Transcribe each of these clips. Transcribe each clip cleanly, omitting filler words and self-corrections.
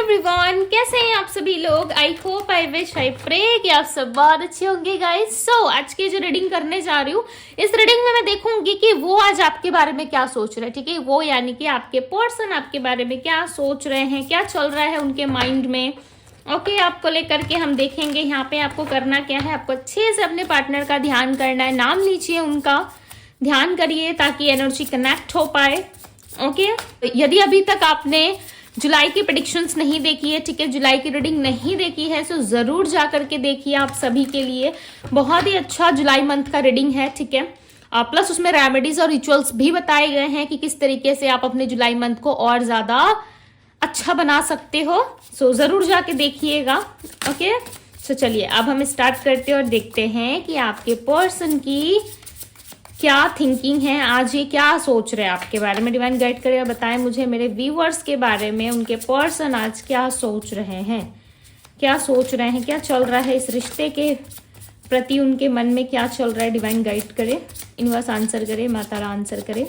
Everyone, कैसे हैं आप सभी लोग। I hope, I wish, I pray कि आप सब बहुत अच्छे होंगे गाइस। सो आज की जो रीडिंग करने जा रही हूँ, इस रीडिंग में मैं देखूंगी कि वो आज आपके बारे में क्या सोच रहे हैं। ठीक है, वो यानी कि आपके पर्सन आपके बारे में क्या सोच रहे हैं, क्या चल रहा है उनके माइंड में। ओके, आपको लेकर के हम देखेंगे। यहाँ पे आपको करना क्या है, आपको अच्छे से अपने पार्टनर का ध्यान करना है। नाम लीजिए, उनका ध्यान करिए ताकि एनर्जी कनेक्ट हो पाए। ओके, यदि अभी तक आपने जुलाई की प्रेडिक्शंस नहीं देखी है, ठीक है, जुलाई की रीडिंग नहीं देखी है, तो जरूर जा करके देखिए। आप सभी के लिए बहुत ही अच्छा जुलाई मंथ का रीडिंग है, ठीक है। प्लस उसमें रेमेडीज और रिचुअल्स भी बताए गए हैं कि किस तरीके से आप अपने जुलाई मंथ को और ज्यादा अच्छा बना सकते हो। सो जरूर जाके देखिएगा। ओके, सो चलिए अब हम स्टार्ट करते हैं और देखते हैं कि आपके पर्सन की क्या थिंकिंग है, आज ये क्या सोच रहे हैं आपके बारे में। डिवाइन गाइड करिए और बताएं मुझे मेरे व्यूअर्स के बारे में, उनके पर्सन आज क्या सोच रहे हैं, क्या सोच रहे हैं, क्या चल रहा है इस रिश्ते के प्रति, उनके मन में क्या चल रहा है। डिवाइन गाइड करे, यूनिवर्स आंसर करे, माता रा आंसर करे।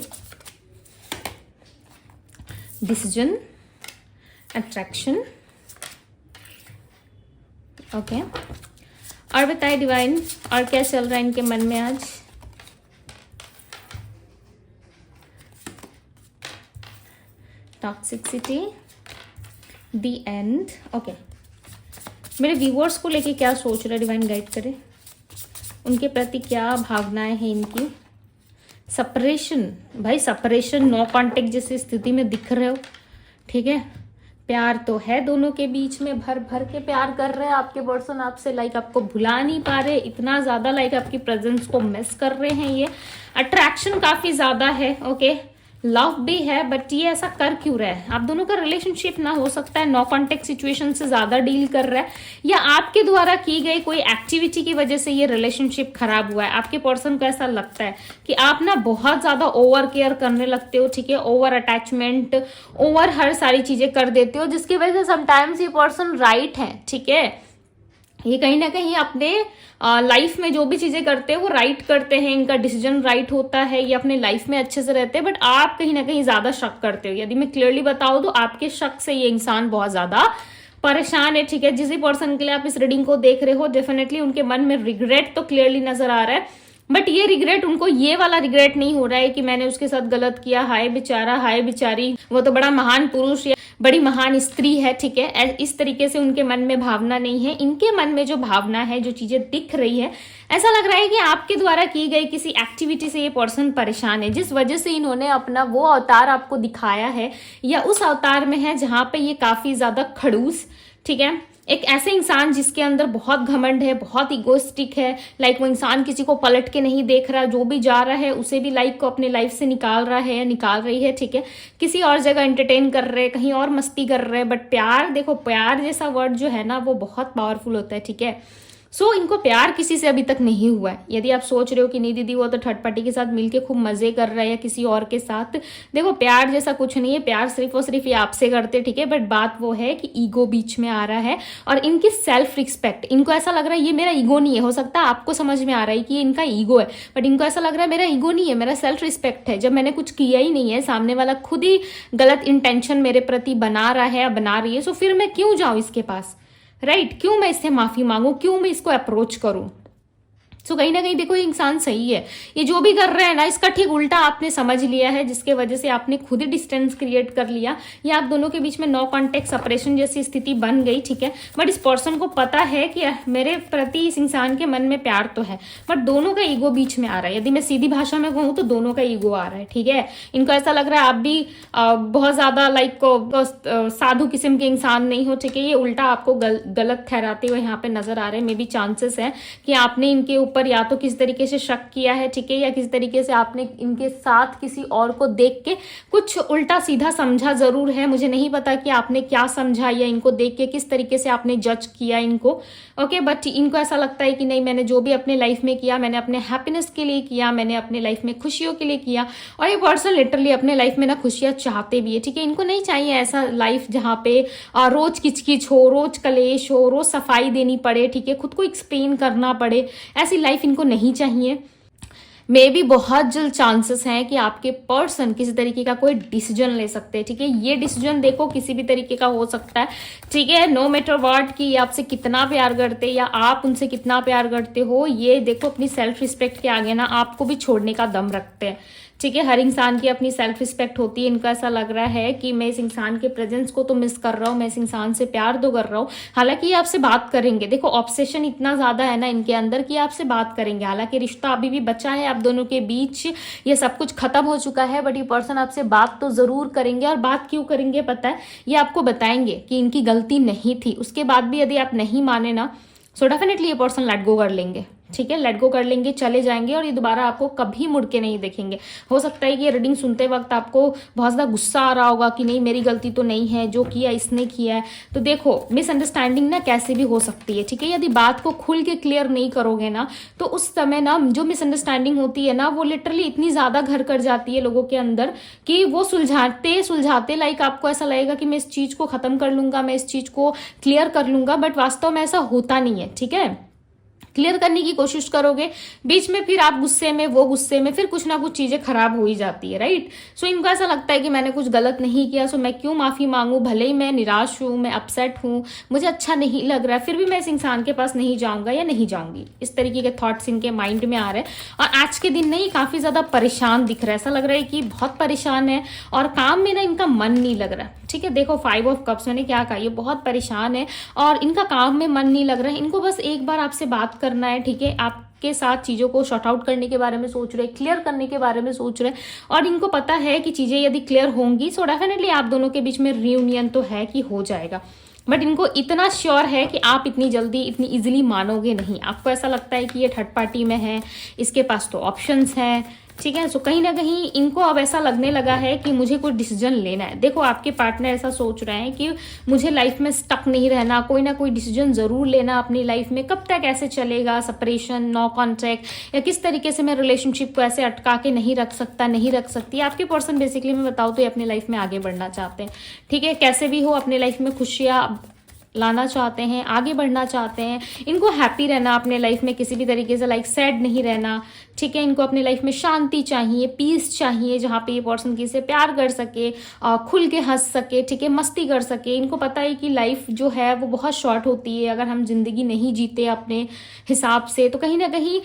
Decision, attraction, okay. और बताए डिवाइन, और क्या चल रहा है इनके मन में आज। Toxicity, the end, okay. मेरे व्यूअर्स को लेके क्या सोच रहे हैं, डिवाइन गाइड करे, उनके प्रति क्या भावनाएं हैं इनकी। सेपरेशन, भाई सेपरेशन, नो कांटेक्ट जैसी स्थिति में दिख रहे हो, ठीक है। प्यार तो है दोनों के बीच में, भर भर के प्यार कर रहे हैं आपके पर्सन आपसे, लाइक आपको भुला नहीं पा रहे, इतना ज्यादा लाइक आपकी प्रेजेंस को मिस कर रहे हैं ये। अट्रैक्शन काफी ज्यादा है, ओके। लव भी है, बट ये ऐसा कर क्यों रहा है। आप दोनों का रिलेशनशिप ना हो सकता है नो कांटेक्ट सिचुएशन से ज्यादा डील कर रहा है, या आपके द्वारा की गई कोई एक्टिविटी की वजह से ये रिलेशनशिप खराब हुआ है। आपके पर्सन को ऐसा लगता है कि आप ना बहुत ज्यादा ओवर केयर करने लगते हो, ठीक है, ओवर अटैचमेंट, ओवर हर सारी चीजें कर देते हो, जिसकी वजह से समटाइम्स ये पर्सन राइट है, ठीक है। ये कहीं ना कहीं अपने लाइफ में जो भी चीजें करते हैं वो राइट करते हैं, इनका डिसीजन राइट होता है, ये अपने लाइफ में अच्छे से रहते हैं, बट आप कहीं ना कहीं ज्यादा शक करते हो। यदि मैं क्लियरली बताऊं तो आपके शक से ये इंसान बहुत ज्यादा परेशान है, ठीक है। जिस पर्सन के लिए आप इस रीडिंग को देख रहे हो, डेफिनेटली उनके मन में रिग्रेट तो क्लियरली नजर आ रहा है, बट ये रिग्रेट उनको ये वाला रिग्रेट नहीं हो रहा है कि मैंने उसके साथ गलत किया, हाय बेचारा, हाय बेचारी, वो तो बड़ा महान पुरुष या बड़ी महान स्त्री है, ठीक है। इस तरीके से उनके मन में भावना नहीं है। इनके मन में जो भावना है, जो चीजें दिख रही है, ऐसा लग रहा है कि आपके द्वारा की गई किसी एक्टिविटी से ये पर्सन परेशान है, जिस वजह से इन्होंने अपना वो अवतार आपको दिखाया है, या उस अवतार में है जहां पे ये काफी ज्यादा खड़ूस, ठीक है, एक ऐसे इंसान जिसके अंदर बहुत घमंड है, बहुत इगोइस्टिक है, लाइक वो इंसान किसी को पलट के नहीं देख रहा, जो भी जा रहा है उसे भी लाइक को अपने लाइफ से निकाल रहा है या निकाल रही है, ठीक है। किसी और जगह एंटरटेन कर रहे हैं, कहीं और मस्ती कर रहे हैं, बट प्यार, देखो प्यार जैसा वर्ड जो है ना वो बहुत पावरफुल होता है, ठीक है। सो इनको प्यार किसी से अभी तक नहीं हुआ है। यदि आप सोच रहे हो कि नहीं दीदी वो तो थर्ड पार्टी के साथ मिलके खूब मजे कर रहा है या किसी और के साथ, देखो प्यार जैसा कुछ नहीं है। प्यार सिर्फ और सिर्फ ये आपसे करते, ठीक है, बट बात वो है कि ईगो बीच में आ रहा है और इनकी सेल्फ रिस्पेक्ट, इनको ऐसा लग रहा है ये मेरा ईगो नहीं है। हो सकता है आपको समझ में आ रहा है कि ये इनका ईगो है, बट इनको ऐसा लग रहा है मेरा ईगो नहीं है, मेरा सेल्फ रिस्पेक्ट है। जब मैंने कुछ किया ही नहीं है, सामने वाला खुद ही गलत इंटेंशन मेरे प्रति बना रहा है या बना रही है, सो फिर मैं क्यों जाऊं इसके पास, राइट, क्यों मैं इससे माफी मांगू, क्यों मैं इसको अप्रोच करूं। सो कहीं ना कहीं देखो ये इंसान सही है, ये जो भी कर रहा है ना इसका ठीक उल्टा आपने समझ लिया है, जिसके वजह से आपने खुद ही डिस्टेंस क्रिएट कर लिया, या आप दोनों के बीच में नो कॉन्टेक्ट सेपरेशन जैसी स्थिति बन गई, ठीक है। बट इस पर्सन को पता है कि मेरे प्रति इस इंसान के मन में प्यार तो है, बट दोनों का ईगो बीच में आ रहा है। यदि मैं सीधी भाषा में कहूँ तो दोनों का ईगो आ रहा है, ठीक है। इनको ऐसा लग रहा है आप भी बहुत ज्यादा लाइक साधु किस्म के इंसान नहीं हो, ठीक है। ये उल्टा आपको गलत ठहराते हुए यहाँ पे नजर आ रहे हैं। मे बी चांसेस है कि आपने इनके ऊपर या तो किस तरीके से शक किया है, ठीक है, या किस तरीके से आपने इनके साथ किसी और को देख के कुछ उल्टा सीधा समझा जरूर है। मुझे नहीं पता कि आपने क्या समझा या इनको देख के किस तरीके से आपने जज किया इनको, ओके। बट इनको ऐसा लगता है कि नहीं, मैंने जो भी अपने लाइफ में किया मैंने अपने हैप्पीनेस के लिए किया, मैंने अपने लाइफ में खुशियों के लिए किया, और ये पर्सन लिटरली अपने लाइफ में ना खुशियां चाहते भी है, ठीक है। इनको नहीं चाहिए ऐसा लाइफ जहाँ पे रोज किचकिच हो, रोज कलेश हो, रोज सफाई देनी पड़े, ठीक है, खुद को एक्सप्लेन करना पड़े, ऐसी लाइफ इनको नहीं चाहिए। मे भी बहुत जल्द चांसेस हैं कि आपके पर्सन किसी तरीके का कोई डिसीजन ले सकते हैं, ठीक है। ये डिसीजन देखो किसी भी तरीके का हो सकता है, ठीक है। नो मैटर व्हाट कि ये आपसे कितना प्यार करते या आप उनसे कितना प्यार करते हो, ये देखो अपनी सेल्फ रिस्पेक्ट के आगे ना आपको भी छोड़ने का दम रखते हैं, ठीक है। हर इंसान की अपनी सेल्फ रिस्पेक्ट होती है। इनको ऐसा लग रहा है कि मैं इस इंसान के प्रेजेंस को तो मिस कर रहा हूँ, मैं इस इंसान से प्यार तो कर रहा हूँ। हालांकि ये आपसे बात करेंगे, देखो ऑब्सेशन इतना ज्यादा है ना इनके अंदर कि आपसे बात करेंगे। हालांकि रिश्ता अभी भी बचा है आप दोनों के बीच, ये सब कुछ खत्म हो चुका है, बट ये पर्सन आपसे बात तो जरूर करेंगे। और बात क्यों करेंगे पता है, ये आपको बताएंगे कि इनकी गलती नहीं थी। उसके बाद भी यदि आप नहीं माने ना, सो डेफिनेटली ये पर्सन लेट गो कर लेंगे, ठीक है। लेट गो कर लेंगे, चले जाएंगे और ये दोबारा आपको कभी मुड़ के नहीं देखेंगे। हो सकता है कि ये रीडिंग सुनते वक्त आपको बहुत ज़्यादा गुस्सा आ रहा होगा कि नहीं मेरी गलती तो नहीं है, जो किया इसने किया है। तो देखो मिसअंडरस्टैंडिंग ना कैसे भी हो सकती है, ठीक है। यदि बात को खुल के क्लियर नहीं करोगे ना, तो उस समय ना जो मिसअंडरस्टैंडिंग होती है ना, वो लिटरली इतनी ज़्यादा घर कर जाती है लोगों के अंदर कि वो सुलझाते सुलझाते लाइक आपको ऐसा लगेगा कि मैं इस चीज़ को ख़त्म कर लूंगा, मैं इस चीज़ को क्लियर कर लूंगा, बट वास्तव में ऐसा होता नहीं है, ठीक है। क्लियर करने की कोशिश करोगे, बीच में फिर आप गुस्से में, वो गुस्से में, फिर कुछ ना कुछ चीजें खराब हो ही जाती है, राइट। सो इनको ऐसा लगता है कि मैंने कुछ गलत नहीं किया, सो मैं क्यों माफी मांगू, भले ही मैं निराश हूं, मैं अपसेट हूं, मुझे अच्छा नहीं लग रहा है, फिर भी मैं इस इंसान के पास नहीं जाऊंगा या नहीं जाऊंगी। इस तरीके के थॉट्स इनके माइंड में आ रहे हैं। और आज के दिन नहीं काफी ज्यादा परेशान दिख रहा है, ऐसा लग रहा है कि बहुत परेशान है और काम में ना इनका मन नहीं लग रहा है, ठीक है। देखो 5 ऑफ कप्स मैंने क्या कहा, ये बहुत परेशान है और इनका काम में मन नहीं लग रहा है। इनको बस एक बार आपसे बात करना है, ठीक है। आपके साथ चीजों को शॉर्ट आउट करने के बारे में सोच रहे, क्लियर करने के बारे में सोच रहे, और इनको पता है कि चीजें यदि क्लियर होंगी सो डेफिनेटली आप दोनों के बीच में रियूनियन तो है कि हो जाएगा। बट इनको इतना श्योर है कि आप इतनी जल्दी इतनी इजीली मानोगे नहीं। आपको ऐसा लगता है कि ये थर्ड पार्टी में है, इसके पास तो ऑप्शंस हैं, ठीक है। सो कहीं ना कहीं इनको अब ऐसा लगने लगा है कि मुझे कोई डिसीजन लेना है। देखो आपके पार्टनर ऐसा सोच रहे हैं कि मुझे लाइफ में स्टक नहीं रहना, कोई ना कोई डिसीजन जरूर लेना अपनी लाइफ में। कब तक ऐसे चलेगा, सेपरेशन, नो कॉन्ट्रैक्ट, या किस तरीके से मैं रिलेशनशिप को ऐसे अटका के नहीं रख सकता, नहीं रख सकती। आपके पर्सन बेसिकली मैं बताऊँ तो ये अपनी लाइफ में आगे बढ़ना चाहते हैं, ठीक है। कैसे भी हो अपने लाइफ में खुशियाँ लाना चाहते हैं, आगे बढ़ना चाहते हैं। इनको हैप्पी रहना अपने लाइफ में, किसी भी तरीके से लाइक सैड नहीं रहना, ठीक है। इनको अपने लाइफ में शांति चाहिए, पीस चाहिए, जहाँ पे ये पर्सन किसी से प्यार कर सके, खुल के हंस सके, ठीक है, मस्ती कर सके। इनको पता है कि लाइफ जो है वो बहुत शॉर्ट होती है। अगर हम जिंदगी नहीं जीते अपने हिसाब से तो कहीं ना कहीं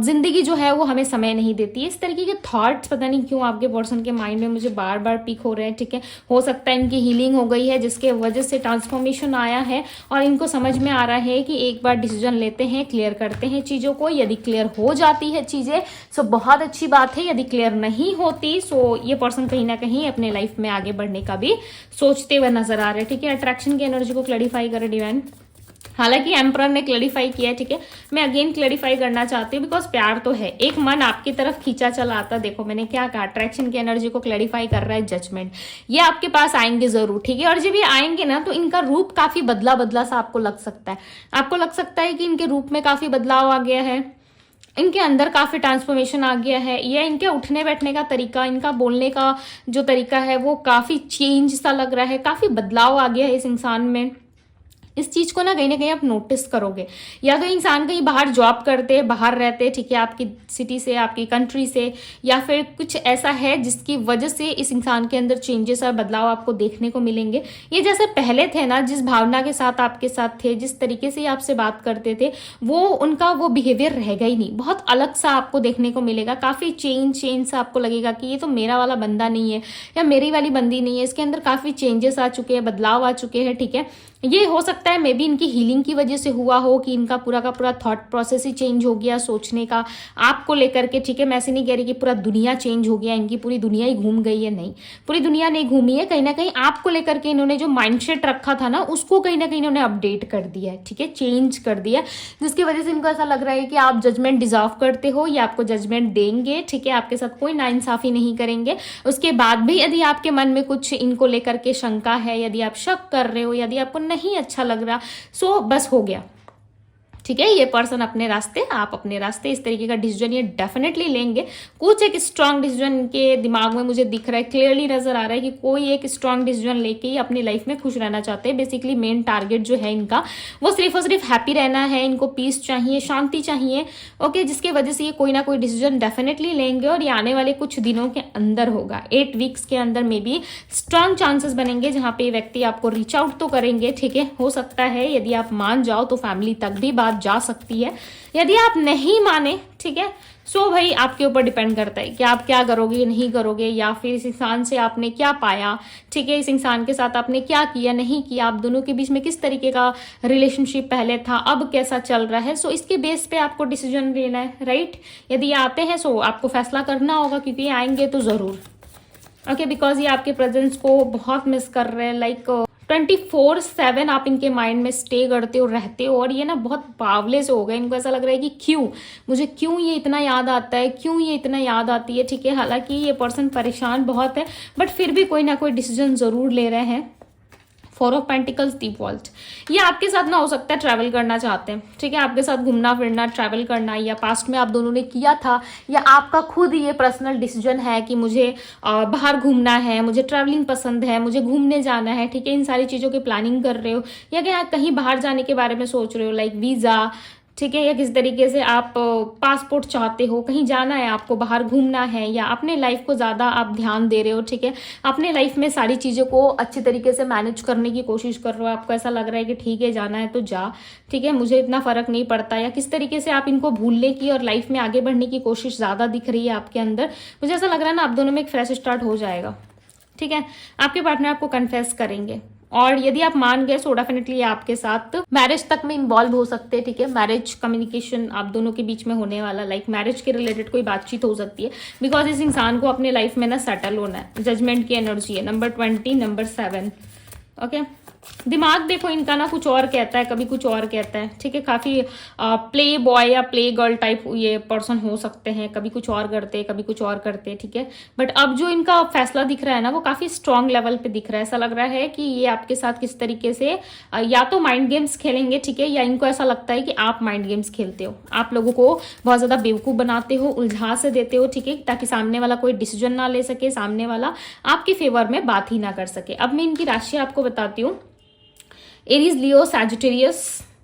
जिंदगी जो है वो हमें समय नहीं देती है। इस तरीके के थॉट्स पता नहीं क्यों आपके पर्सन के माइंड में मुझे बार बार पिक हो रहे हैं, ठीक है। हो सकता है इनकी हीलिंग हो गई है जिसके वजह से ट्रांसफॉर्मेशन आया है और इनको समझ में आ रहा है कि एक बार डिसीजन लेते हैं, क्लियर करते हैं चीजों को। यदि क्लियर हो जाती है चीजें सो बहुत अच्छी बात है, यदि क्लियर नहीं होती सो ये पर्सन कहीं ना कहीं अपने लाइफ में आगे बढ़ने का भी सोचते हुए नजर आ रहे हैं, ठीक है। अट्रैक्शन की एनर्जी को क्लैरिफाई करें डिवाइन। हालांकि एम्परर ने क्लैरिफाई किया है, ठीक है। मैं अगेन क्लैरिफाई करना चाहती हूँ बिकॉज प्यार तो है, एक मन आपकी तरफ खींचा चला आता। देखो मैंने क्या कहा, अट्रैक्शन की एनर्जी को क्लैरिफाई कर रहा है जजमेंट। ये आपके पास आएंगे जरूर, ठीक है। और जब ये आएंगे ना तो इनका रूप काफी बदला बदला सा आपको लग सकता है। आपको लग सकता है कि इनके रूप में काफी बदलाव आ गया है, इनके अंदर काफी ट्रांसफॉर्मेशन आ गया है, या इनके उठने बैठने का तरीका, इनका बोलने का जो तरीका है वो काफी चेंज सा लग रहा है, काफी बदलाव आ गया है इस इंसान में। इस चीज को ना कहीं आप नोटिस करोगे। या तो इंसान कहीं बाहर जॉब करते, बाहर रहते, ठीक है, आपकी सिटी से, आपकी कंट्री से, या फिर कुछ ऐसा है जिसकी वजह से इस इंसान के अंदर चेंजेस और बदलाव आपको देखने को मिलेंगे। ये जैसे पहले थे ना, जिस भावना के साथ आपके साथ थे, जिस तरीके से आपसे बात करते थे, वो उनका वो बिहेवियर रहेगा ही नहीं, बहुत अलग सा आपको देखने को मिलेगा। काफी चेंज सा आपको लगेगा कि ये तो मेरा वाला बंदा नहीं है या मेरी वाली बंदी नहीं है, इसके अंदर काफी चेंजेस आ चुके हैं, बदलाव आ चुके हैं, ठीक है। ये हो सकता है मे बी इनकी हीलिंग की वजह से हुआ हो कि इनका पूरा का पूरा थॉट प्रोसेस ही चेंज हो गया, सोचने का आपको लेकर के, ठीक है। मैं ऐसे नहीं कह रही कि पूरा दुनिया चेंज हो गया, इनकी पूरी दुनिया ही घूम गई है, नहीं, पूरी दुनिया नहीं घूमी है। कहीं ना कहीं आपको लेकर के इन्होंने जो माइंडसेट रखा था ना, उसको कहीं ना कहीं इन्होंने अपडेट कर दिया है, ठीक है, चेंज कर दिया, जिसकी वजह से इनको ऐसा लग रहा है कि आप जजमेंट डिजर्व करते हो, या आपको जजमेंट देंगे, ठीक है, आपके साथ कोई नाइंसाफी नहीं करेंगे। उसके बाद भी यदि आपके मन में कुछ इनको लेकर के शंका है, यदि आप शक कर रहे हो, यदि आपको नहीं अच्छा लग रहा, सो बस हो गया, ठीक है, ये पर्सन अपने रास्ते, आप अपने रास्ते, इस तरीके का डिसीजन ये डेफिनेटली लेंगे। कुछ एक स्ट्रांग डिसीजन इनके दिमाग में मुझे दिख रहा है, क्लियरली नजर आ रहा है कि कोई एक स्ट्रांग डिसीजन लेके ही अपनी लाइफ में खुश रहना चाहते हैं। बेसिकली मेन टारगेट जो है इनका वो सिर्फ और सिर्फ हैप्पी रहना है, इनको पीस चाहिए, शांति चाहिए। ओके, जिसकी वजह से ये कोई ना कोई डिसीजन डेफिनेटली लेंगे और ये आने वाले कुछ दिनों के अंदर होगा। 8 वीक्स के अंदर मे बी स्ट्रांग चांसेस बनेंगे जहां पे व्यक्ति आपको रीच आउट तो करेंगे। ठीक है, हो सकता है यदि आप मान जाओ तो फैमिली तक भी बात जा सकती है। यदि आप नहीं माने, ठीक है, सो भाई आपके ऊपर डिपेंड करता है कि आप क्या करोगे, नहीं करोगे, या फिर इस इंसान से आपने क्या पाया। ठीक है, इस इंसान के साथ आपने क्या किया, नहीं किया, आप दोनों के बीच में किस तरीके का रिलेशनशिप पहले था, अब कैसा चल रहा है। सो इसके बेस पे आपको डिसीजन लेना है, राइट। यदि आते हैं सो आपको फैसला करना होगा, क्योंकि ये आएंगे तो जरूर। ओके, बिकॉज ये आपके प्रेजेंस को बहुत मिस कर रहे हैं। लाइक 24/7 आप इनके माइंड में स्टे करते हो, रहते हो, और ये ना बहुत बावले से हो गए। इनको ऐसा लग रहा है कि क्यों ये इतना याद आता है, क्यों ये इतना याद आती है। ठीक है, हालांकि ये पर्सन परेशान बहुत है, बट फिर भी कोई ना कोई डिसीजन जरूर ले रहे हैं। 4 ऑफ पेंटिकल्स, दी वॉल्ट, ये आपके साथ ना हो सकता है ट्रैवल करना चाहते हैं। ठीक है, आपके साथ घूमना फिरना, ट्रैवल करना, या पास्ट में आप दोनों ने किया था, या आपका खुद ये पर्सनल डिसीजन है कि मुझे बाहर घूमना है, मुझे ट्रैवलिंग पसंद है, मुझे घूमने जाना है। ठीक है, इन सारी चीज़ों की प्लानिंग कर रहे हो, या कहीं बाहर जाने के बारे में सोच रहे हो, लाइक वीज़ा। ठीक है, या किस तरीके से आप पासपोर्ट चाहते हो, कहीं जाना है आपको, बाहर घूमना है, या अपने लाइफ को ज़्यादा आप ध्यान दे रहे हो। ठीक है, अपने लाइफ में सारी चीज़ों को अच्छी तरीके से मैनेज करने की कोशिश कर रहे हो। आपको ऐसा लग रहा है कि ठीक है, जाना है तो जा, ठीक है, मुझे इतना फर्क नहीं पड़ता, या किस तरीके से आप इनको भूलने की और लाइफ में आगे बढ़ने की कोशिश ज़्यादा दिख रही है आपके अंदर। मुझे ऐसा लग रहा है ना आप दोनों में एक फ्रेश स्टार्ट हो जाएगा। ठीक है, आपके पार्टनर आपको कन्फेस करेंगे, और यदि आप मान गए सो डेफिनेटली आपके साथ मैरिज तक में इन्वॉल्व हो सकते हैं। ठीक है, मैरिज कम्युनिकेशन आप दोनों के बीच में होने वाला, लाइक मैरिज के रिलेटेड कोई बातचीत हो सकती है, बिकॉज इस इंसान को अपने लाइफ में ना सेटल होना है। जजमेंट की एनर्जी है, नंबर 20, नंबर 7। ओके, दिमाग देखो इनका ना कुछ और कहता है, कभी कुछ और कहता है। ठीक है, काफी प्ले बॉय या प्ले गर्ल टाइप ये पर्सन हो सकते हैं, कभी कुछ और करते, कभी कुछ और करते। ठीक है, बट अब जो इनका फैसला दिख रहा है ना वो काफी स्ट्रांग लेवल पे दिख रहा है। ऐसा लग रहा है कि ये आपके साथ किस तरीके से या तो माइंड गेम्स खेलेंगे, ठीक है, या इनको ऐसा लगता है कि आप माइंड गेम्स खेलते हो, आप लोगों को बहुत ज्यादा बेवकूफ बनाते हो, उलझा से देते हो। ठीक है, ताकि सामने वाला कोई डिसीजन ना ले सके, सामने वाला आपके फेवर में बात ही ना कर सके। अब मैं इनकी राशि आपको बताती हूँ। Aries, Leo, Sagittarius,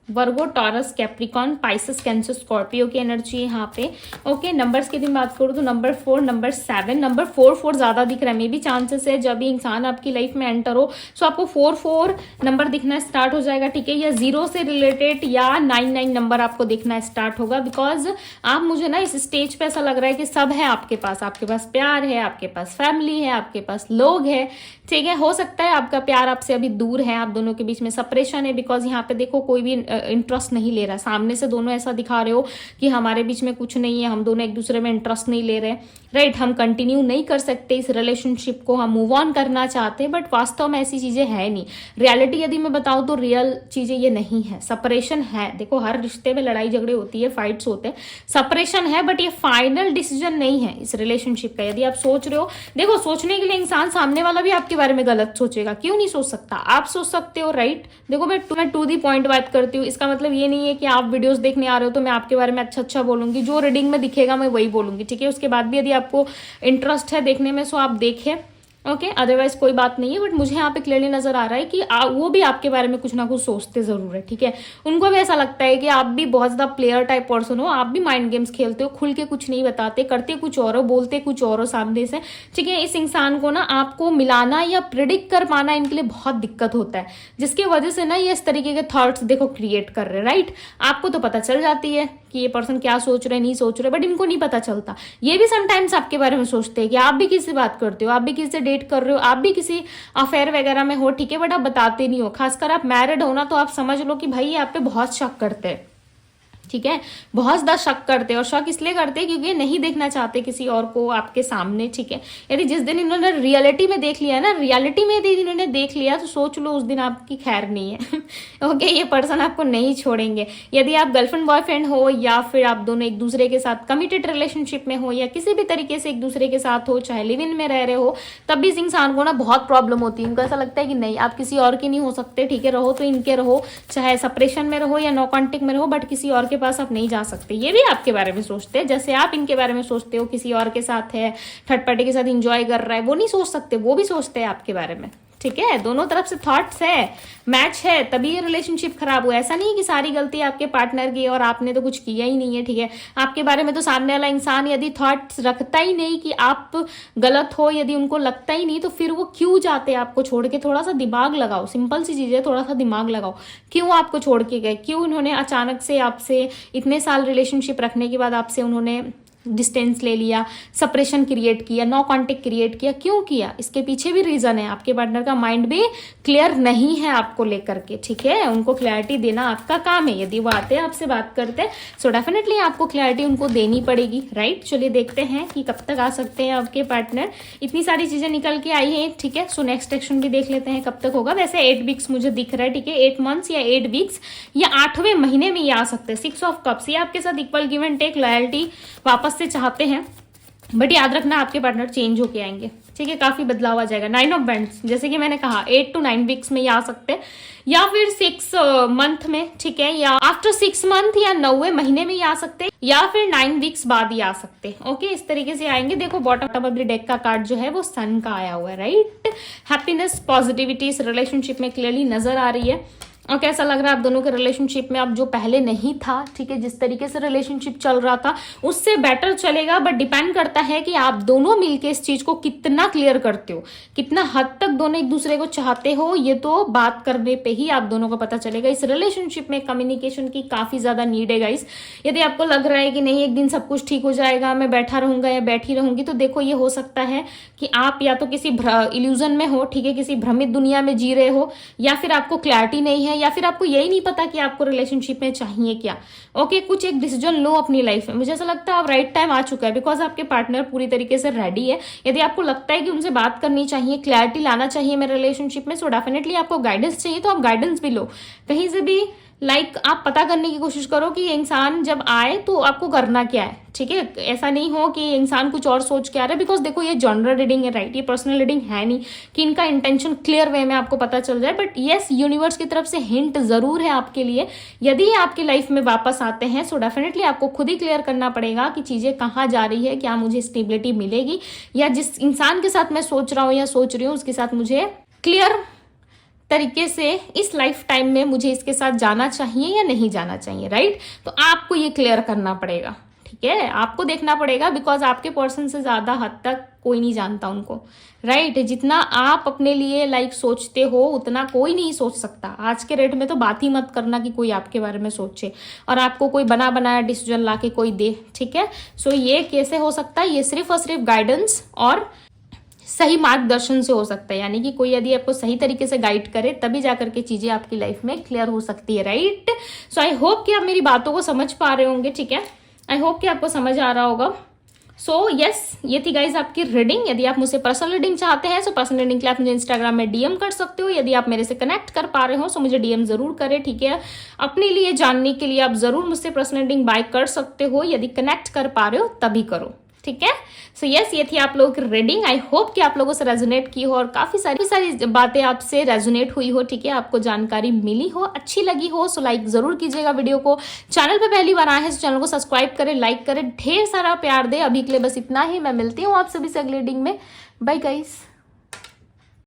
Virgo, Taurus, Capricorn, Pisces, Cancer, Scorpio की एनर्जी है यहाँ पे। ओके, नंबर्स की बात करूँ तो नंबर 4, नंबर 7, नंबर 4 ज्यादा दिख रहा है। मे भी चांसेस है जब भी इंसान आपकी लाइफ में एंटर हो सो आपको 4 नंबर दिखना स्टार्ट हो जाएगा। ठीक है, या 0 से रिलेटेड या 9 नंबर आपको दिखना स्टार्ट होगा, बिकॉज आप मुझे ना इस स्टेज पे ऐसा लग रहा है कि सब है आपके पास प्यार है, आपके पास फैमिली है, आपके पास लोग है। ठीक है, हो सकता है आपका प्यार आपसे अभी दूर है, आप दोनों के बीच में सेपरेशन है, बिकॉज यहाँ पे देखो कोई भी इंटरेस्ट नहीं ले रहा। सामने से दोनों ऐसा दिखा रहे हो कि हमारे बीच में कुछ नहीं है, हम दोनों एक दूसरे में इंटरेस्ट नहीं ले रहे, राइट। हम कंटिन्यू नहीं कर सकते इस रिलेशनशिप को, हम मूव ऑन करना चाहते हैं, बट वास्तव में ऐसी चीजें है नहीं। रियलिटी यदि मैं बताऊं तो रियल चीजें ये नहीं है। सेपरेशन है, देखो हर रिश्ते में लड़ाई झगड़े होती है, फाइट्स होते हैं, सेपरेशन है, बट ये फाइनल डिसीजन नहीं है इस रिलेशनशिप का। यदि आप सोच रहे हो, देखो सोचने के लिए इंसान सामने वाला भी आपके बारे में गलत सोचेगा, क्यों नहीं सोच सकता, आप सोच सकते हो, राइट। देखो मैं टू दी पॉइंट बात करती हूँ, इसका मतलब ये नहीं है कि आप वीडियोस देखने आ रहे हो तो मैं आपके बारे में अच्छा बोलूंगी, जो रीडिंग में दिखेगा मैं वही बोलूंगी। ठीक है, उसके बाद भी यदि आपको इंटरेस्ट है देखने में सो आप देखें, ओके, अदरवाइज कोई बात नहीं है। बट मुझे यहाँ पे क्लियरली नजर आ रहा है कि वो भी आपके बारे में कुछ ना कुछ सोचते जरूर है। ठीक है, उनको भी ऐसा लगता है कि आप भी बहुत ज्यादा प्लेयर टाइप पर्सन हो, आप भी माइंड गेम्स खेलते हो, खुल के कुछ नहीं बताते, करते कुछ और हो, बोलते कुछ और हो सामने से। ठीक है, इस इंसान को ना आपको मिलाना या प्रिडिक्ट कर पाना इनके लिए बहुत दिक्कत होता है, जिसकी वजह से ना ये इस तरीके के थॉट्स देखो क्रिएट कर रहे हैं, राइट। आपको तो पता चल जाती है कि ये पर्सन क्या सोच रहे, नहीं सोच रहे, बट इनको नहीं पता चलता। ये भी समटाइम्स आपके बारे में सोचते हैं कि आप भी किसी से बात करते हो, आप भी किसी से डेट कर रहे हो, आप भी किसी अफेयर वगैरह में हो। ठीक है, बट आप बताते नहीं हो। खासकर आप मैरिड हो ना तो आप समझ लो कि भाई आप पे बहुत शक करते हैं। ठीक है, बहुत ज़्यादा शक करते हैं, और शक इसलिए करते हैं क्योंकि ये नहीं देखना चाहते किसी और को आपके सामने। ठीक है, यदि जिस दिन इन्होंने रियलिटी में देख लिया ना, रियलिटी में यदि इन्होंने देख लिया तो सोच लो उस दिन आपकी खैर नहीं है। ओके, ये पर्सन आपको नहीं छोड़ेंगे। यदि आप गर्लफ्रेंड बॉयफ्रेंड हो या फिर आप दोनों एक दूसरे के साथ कमिटेड रिलेशनशिप में हो या किसी भी तरीके से एक दूसरे के साथ हो, चाहे लिव इन में रह रहे हो, तब भी इस इंसान को ना बहुत प्रॉब्लम होती है। उनको ऐसा लगता है कि नहीं, आप किसी और के नहीं हो सकते। ठीक है, रहो तो इनके रहो, चाहे सेपरेशन में रहो या नो कॉन्टेक्ट में रहो, बट किसी और के पास आप नहीं जा सकते। ये भी आपके बारे में सोचते हैं, जैसे आप इनके बारे में सोचते हो किसी और के साथ है, थर्ड पार्टी के साथ एंजॉय कर रहा है, वो नहीं सोच सकते, वो भी सोचते हैं आपके बारे में। ठीक है, दोनों तरफ से थॉट्स है, मैच है, तभी ये रिलेशनशिप खराब हुआ। ऐसा नहीं है कि सारी गलती आपके पार्टनर की और आपने तो कुछ किया ही नहीं है। ठीक है, आपके बारे में तो सामने वाला इंसान यदि थॉट्स रखता ही नहीं कि आप गलत हो, यदि उनको लगता ही नहीं, तो फिर वो क्यों जाते हैं आपको छोड़ के। थोड़ा सा दिमाग लगाओ, सिंपल सी चीज है, थोड़ा सा दिमाग लगाओ, क्यों आपको छोड़ के गए, क्यों उन्होंने अचानक से आपसे इतने साल रिलेशनशिप रखने के बाद आपसे उन्होंने डिस्टेंस ले लिया, सेपरेशन क्रिएट किया, नो कांटेक्ट क्रिएट किया, क्यों किया। इसके पीछे भी रीजन है, आपके पार्टनर का माइंड भी क्लियर नहीं है आपको लेकर के। ठीक है, उनको क्लैरिटी देना आपका काम है। यदि वो आते हैं आपसे बात करते हैं, सो डेफिनेटली आपको क्लैरिटी उनको देनी पड़ेगी। राइट, चलिए देखते हैं कि कब तक आ सकते हैं आपके पार्टनर। इतनी सारी चीजें निकल के आई है। ठीक है, सो नेक्स्ट एक्शन भी देख लेते हैं कब तक होगा। वैसे 8 वीक्स मुझे दिख रहा है। ठीक है, 8 मंथ्स या 8 वीक्स या 8वें महीने में ये आ सकते हैं। 6 ऑफ कप्स, ये आपके साथ equal give and take, loyalty वापस से चाहते हैं, बट याद रखना आपके पार्टनर चेंज होके आएंगे। ठीक है, काफी बदलाव आ जाएगा। 9 ऑफ बैंड्स, जैसे कि मैंने कहा 8 to 9 वीक्स में ये आ सकते हैं, या फिर 6 मंथ में। ठीक है, या आफ्टर 6 मंथ या 9वें महीने में ये आ सकते हैं, या फिर 9 वीक्स बाद ही आ सकते हैं। ओके, इस तरीके से आएंगे। देखो बॉटम ऑफ द डेक का कार्ड जो है वो सन का आया हुआ है। राइट, हैप्पीनेस, पॉजिटिविटी इस रिलेशनशिप में क्लियरली नजर आ रही है। और कैसा लग रहा है आप दोनों के रिलेशनशिप में, अब जो पहले नहीं था, ठीक है, जिस तरीके से रिलेशनशिप चल रहा था उससे बेटर चलेगा, बट डिपेंड करता है कि आप दोनों मिलके इस चीज को कितना क्लियर करते हो, कितना हद तक दोनों एक दूसरे को चाहते हो। ये तो बात करने पे ही आप दोनों को पता चलेगा। इस रिलेशनशिप में कम्युनिकेशन की काफी ज्यादा नीड है गाइस। यदि आपको लग रहा है कि नहीं एक दिन सब कुछ ठीक हो जाएगा, मैं बैठा रहूंगा या बैठी रहूंगी, तो देखो ये हो सकता है कि आप या तो किसी इल्यूजन में हो, ठीक है, किसी भ्रमित दुनिया में जी रहे हो, या फिर आपको क्लैरिटी नहीं है, या फिर आपको यही नहीं पता कि आपको रिलेशनशिप में चाहिए क्या। ओके, कुछ एक डिसीजन लो अपनी लाइफ में। मुझे ऐसा लगता है अब राइट टाइम आ चुका है, बिकॉज आपके पार्टनर पूरी तरीके से रेडी है। यदि आपको लगता है कि उनसे बात करनी चाहिए, क्लैरिटी लाना चाहिए मेरे रिलेशनशिप में, सो डेफिनेटली आपको गाइडेंस चाहिए, तो आप गाइडेंस भी लो। कहीं से भी आप पता करने की कोशिश करो कि ये इंसान जब आए तो आपको करना क्या है। ठीक है, ऐसा नहीं हो कि इंसान कुछ और सोच के आ रहा है, बिकॉज देखो ये जनरल रीडिंग है। राइट, ये पर्सनल रीडिंग है नहीं कि इनका इंटेंशन क्लियर वे में आपको पता चल जाए, बट यस, यूनिवर्स की तरफ से हिंट जरूर है आपके लिए। यदि ये आपकी लाइफ में वापस आते हैं, सो डेफिनेटली आपको खुद ही क्लियर करना पड़ेगा कि चीजें कहाँ जा रही है, क्या मुझे स्टेबिलिटी मिलेगी, या जिस इंसान के साथ मैं सोच रहा हूँ या सोच रही हूँ उसके साथ मुझे क्लियर तरीके से इस लाइफ टाइम में मुझे इसके साथ जाना चाहिए या नहीं जाना चाहिए। राइट, तो आपको ये क्लियर करना पड़ेगा। ठीक है, आपको देखना पड़ेगा, बिकॉज आपके पर्सन से ज्यादा हद तक कोई नहीं जानता उनको। राइट, जितना आप अपने लिए सोचते हो उतना कोई नहीं सोच सकता। आज के रेट में तो बात ही मत करना कि कोई आपके बारे में सोचे और आपको कोई बना बनाया डिसीजन लाके कोई दे। ठीक है, सो ये कैसे हो सकता है, ये सिर्फ और सिर्फ गाइडेंस और सही मार्गदर्शन से हो सकता है। यानी कि कोई यदि आपको सही तरीके से गाइड करे तभी जाकर के चीजें आपकी लाइफ में क्लियर हो सकती है। राइट, सो आई होप कि आप मेरी बातों को समझ पा रहे होंगे। ठीक है, आई होप कि आपको समझ आ रहा होगा। सो यस, ये थी गाइज आपकी रीडिंग। यदि आप मुझसे पर्सनल रीडिंग चाहते हैं, सो पर्सनल रीडिंग के लिए आप मुझे इंस्टाग्राम में डीएम कर सकते हो। यदि आप मेरे से कनेक्ट कर पा रहे हो सो मुझे डीएम जरूर करें। ठीक है, अपने लिए जानने के लिए आप जरूर मुझसे पर्सनल रीडिंग बाय कर सकते हो। यदि कनेक्ट कर पा रहे हो तभी करो। ठीक है, सो यस, ये थी आप लोगों की रीडिंग। आई होप कि आप लोगों से रेजोनेट की हो और काफी सारी बातें आपसे रेजोनेट हुई हो। ठीक है, आपको जानकारी मिली हो, अच्छी लगी हो, सो लाइक जरूर कीजिएगा वीडियो को। चैनल पे पहली बार आए हैं तो चैनल को सब्सक्राइब करें, लाइक करें, ढेर सारा प्यार दे। अभी के लिए बस इतना ही। मैं मिलती हूँ आप सभी से अगली रीडिंग में। Bye guys.